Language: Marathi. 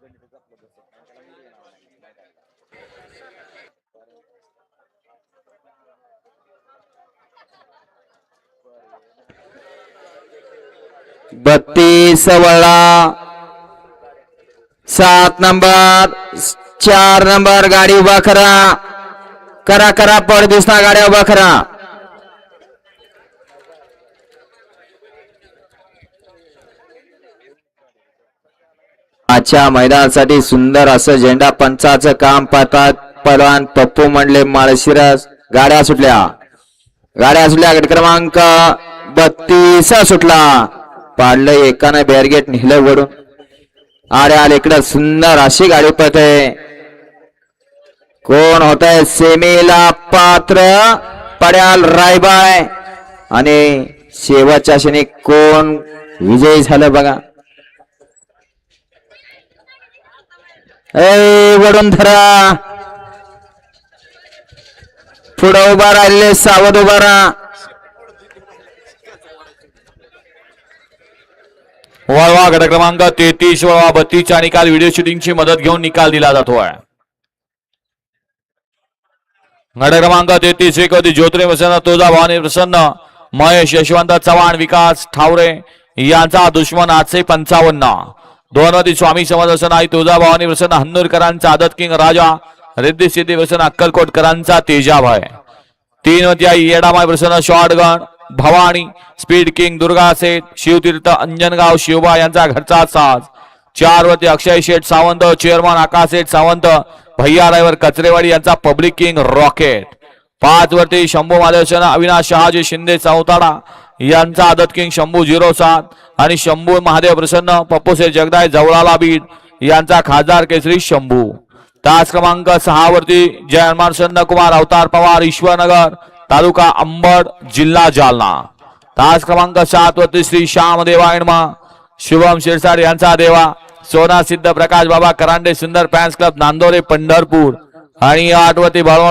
32 वळला 7 नंबर 4 नंबर गाडी उभा करा करा करा परदिसना गाड्या उभा करा. आजच्या मैदानासाठी सुंदर असं झेंडा पंचाचं काम पाहतात पहलवान पप्पू मंडले माळशिरस. गाड्या सुटल्या गट क्रमांक 32 सुटला. पाडलं एकाने बॅरगेट नेलं वडून आड्या इकडं सुंदर अशी गाडी पळते. कोण होत आहे सेमीला पात्र पड्याल रायबाय आणि शेवटच्या क्षणी कोण विजयी झालं बघा. वडून धरा पुढं उभा राहिले सावध उभा राहा. वळवा गट क्रमांक 33 वळवा 32 चा निकाल व्हिडिओ शूटिंगची मदत घेऊन निकाल दिला जातोय. गट क्रमांक 33 एकवती ज्योतिरे प्रसन्न तुळजा भवानी प्रसन्न महेश यशवंत चव्हाण विकास ठावरे यांचा दुश्मन 855. 2 वती स्वामी समर्थ आई तुळजा भवानी प्रसन्न हन्नूरकरांचा आदत किंग राजा रिद्धी सिद्धी प्रसन्न अक्कलकोटकरांचा तेजाभाई. 3 वती आई येडामाई प्रसन्न shotgun Bhavani speed king Durga सेठ शिवतीर्थ अंजनगाव शिवबा यांचा घरचा साज. 4 वती अक्षय शेठ सावंत चेअरमन आकाश शेठ सावंत भैया ड्रायव्हर कचरेवाडी यांचा पब्लिक किंग रॉकेट. 5 वरती शंभू महादेवसेना अविनाश शहाजी शिंदे चौताडा यांचा आदत किंग शंभू 07 आणि शंभू महादेव प्रसन्न पप्पूसे जगदाय जवळाला बीड यांचा खासदार केसरी शंभू. तास क्रमांक 6 वरती जय हनुमान प्रसन्न कुमार अवतार पवार ईश्वरनगर तालुका अंबड जिल्हा जालना. तास क्रमांक 7 वरती श्री श्याम देवायणमा शुभम शिरसाट यांचा देवा सोना सिद्ध प्रकाश बाबा करांडे सुंदर फॅन्स क्लब नांदोरे पंढरपूर आणि 8 वरती बळवंत